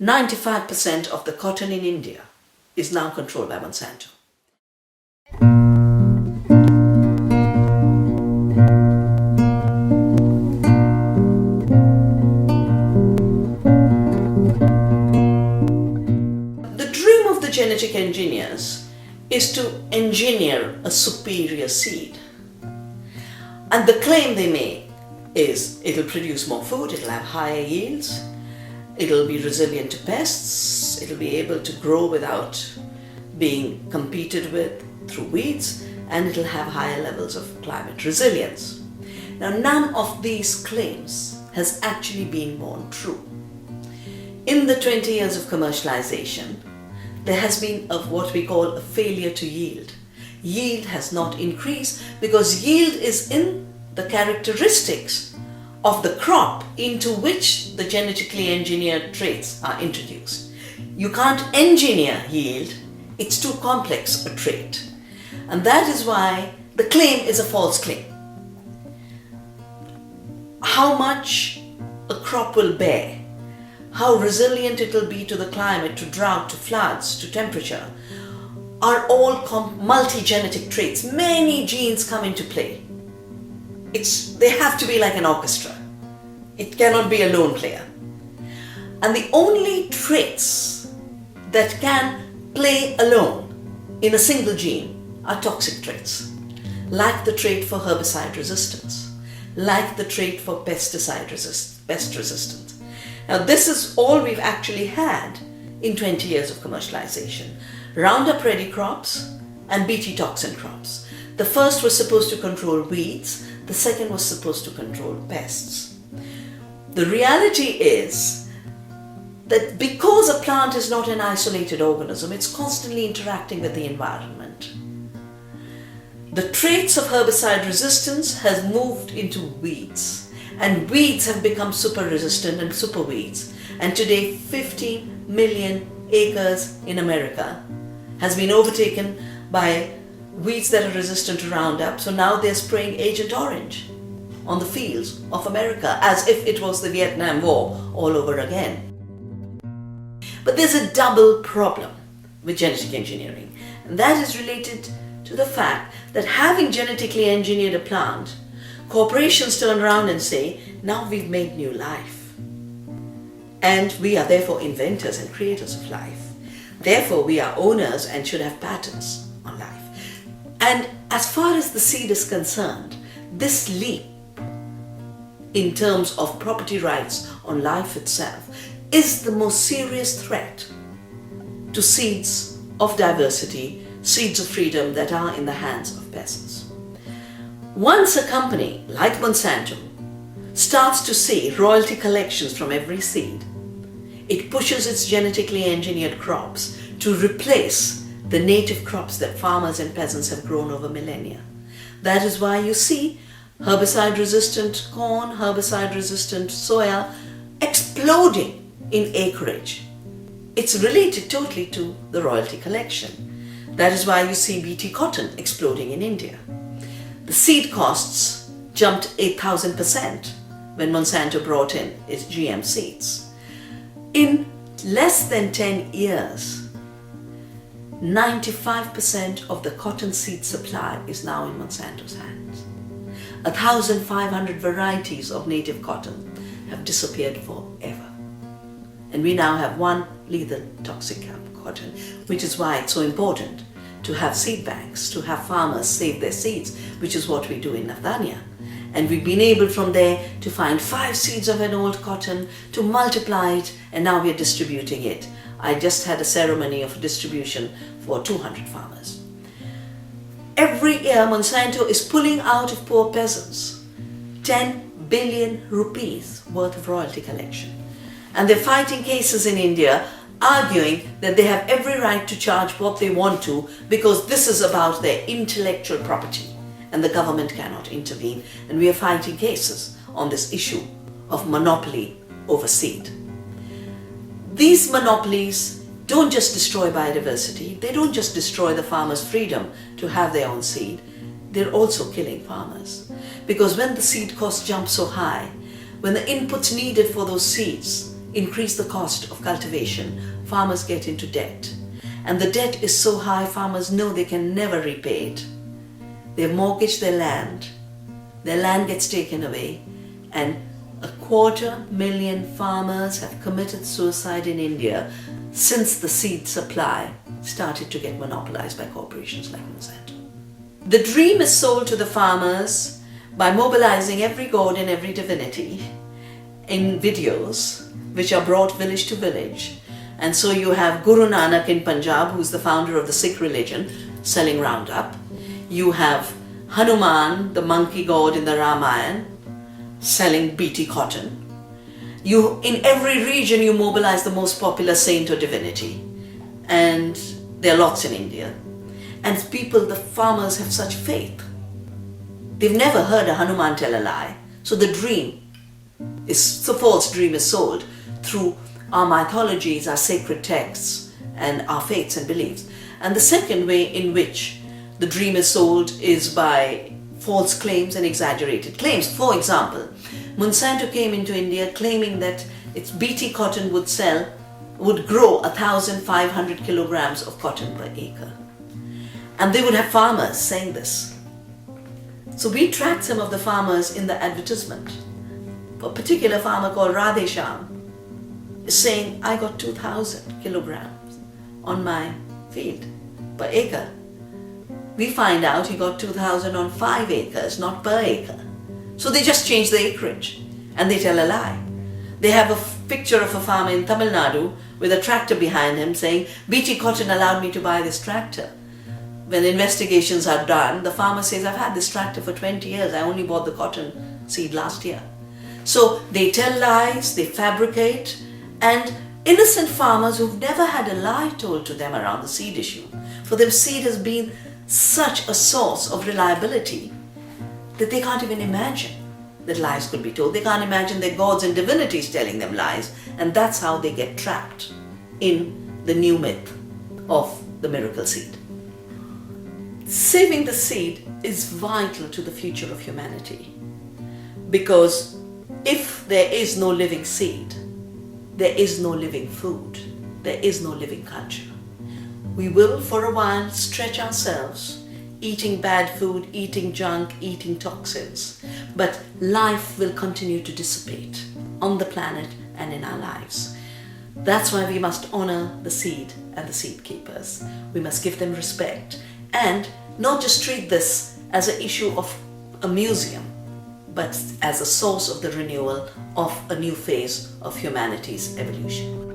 95% of the cotton in India is now controlled by Monsanto. The dream of the genetic engineers is to engineer a superior seed. And the claim they make is it'll produce more food, it'll have higher yields, it'll be resilient to pests, it'll be able to grow without being competed with through weeds, and it'll have higher levels of climate resilience. Now, none of these claims has actually been borne true. In the 20 years of commercialization, there has been what we call a failure to yield. Yield has not increased because yield is in the characteristics of the crop into which the genetically engineered traits are introduced. You can't engineer yield, it's too complex a trait. And that is why the claim is a false claim. How much a crop will bear, how resilient it will be to the climate, to drought, to floods, to temperature, are all multi-genetic traits. Many genes come into play. They have to be like an orchestra. It cannot be a lone player. And the only traits that can play alone in a single gene are toxic traits, like the trait for herbicide resistance, like the trait for pest resistance. Now, this is all we've actually had in 20 years of commercialization. Roundup Ready crops and Bt toxin crops. The first was supposed to control weeds, the second was supposed to control pests. The reality is that because a plant is not an isolated organism, it's constantly interacting with the environment. The traits of herbicide resistance has moved into weeds, and weeds have become super resistant and super weeds. And today 15 million acres in America has been overtaken by weeds that are resistant to Roundup. So now they're spraying Agent Orange on the fields of America as if it was the Vietnam War all over again. But there's a double problem with genetic engineering, and that is related to the fact that having genetically engineered a plant, corporations turn around and say, now we've made new life. And we are therefore inventors and creators of life. Therefore, we are owners and should have patents on life. And as far as the seed is concerned, this leap in terms of property rights on life itself is the most serious threat to seeds of diversity, seeds of freedom that are in the hands of peasants. Once a company like Monsanto starts to see royalty collections from every seed, it pushes its genetically engineered crops to replace the native crops that farmers and peasants have grown over millennia. That is why you see herbicide-resistant corn, herbicide-resistant soya exploding in acreage. It's related totally to the royalty collection. That is why you see Bt cotton exploding in India. The seed costs jumped 8,000% when Monsanto brought in its GM seeds. In less than 10 years, 95% of the cotton seed supply is now in Monsanto's hands. 1,500 varieties of native cotton have disappeared forever. And we now have one lethal toxic cotton, which is why it's so important to have seed banks, to have farmers save their seeds, which is what we do in Vadanashiva. And we've been able from there to find 5 seeds of an old cotton, to multiply it, and now we're distributing it. I just had a ceremony of distribution for 200 farmers. Every year Monsanto is pulling out of poor peasants 10 billion rupees worth of royalty collection. And they're fighting cases in India arguing that they have every right to charge what they want to because this is about their intellectual property and the government cannot intervene. And we are fighting cases on this issue of monopoly over seed. These monopolies don't just destroy biodiversity, they don't just destroy the farmers' freedom to have their own seed, they're also killing farmers. Because when the seed costs jump so high, when the inputs needed for those seeds increase the cost of cultivation, farmers get into debt. And the debt is so high, farmers know they can never repay it. They've mortgaged their land gets taken away, and 250,000 farmers have committed suicide in India since the seed supply started to get monopolized by corporations like Monsanto. The dream is sold to the farmers by mobilizing every god and every divinity in videos which are brought village to village. And so you have Guru Nanak in Punjab, who's the founder of the Sikh religion, selling Roundup. You have Hanuman, the monkey god in the Ramayana, selling BT cotton. In every region you mobilize the most popular saint or divinity. And there are lots in India. And the farmers have such faith. They've never heard a Hanuman tell a lie. So the false dream is sold through our mythologies, our sacred texts, and our faiths and beliefs. And the second way in which the dream is sold is by false claims and exaggerated claims. For example, Monsanto came into India claiming that its BT cotton would grow 1,500 kilograms of cotton per acre. And they would have farmers saying this. So we tracked some of the farmers in the advertisement. A particular farmer called Radhesham is saying, I got 2,000 kilograms on my field per acre. We find out he got 2,000 on 5 acres, not per acre. So they just change the acreage and they tell a lie. They have a picture of a farmer in Tamil Nadu with a tractor behind him saying, BT cotton allowed me to buy this tractor. When investigations are done, the farmer says, I've had this tractor for 20 years. I only bought the cotton seed last year. So they tell lies, they fabricate, and innocent farmers who've never had a lie told to them around the seed issue. For them, seed has been such a source of reliability that they can't even imagine that lies could be told. They can't imagine their gods and divinities telling them lies, and that's how they get trapped in the new myth of the miracle seed. Saving the seed is vital to the future of humanity, because if there is no living seed, there is no living food, there is no living culture. We will for a while stretch ourselves, eating bad food, eating junk, eating toxins, but life will continue to dissipate on the planet and in our lives. That's why we must honor the seed and the seed keepers. We must give them respect and not just treat this as an issue of a museum, but as a source of the renewal of a new phase of humanity's evolution.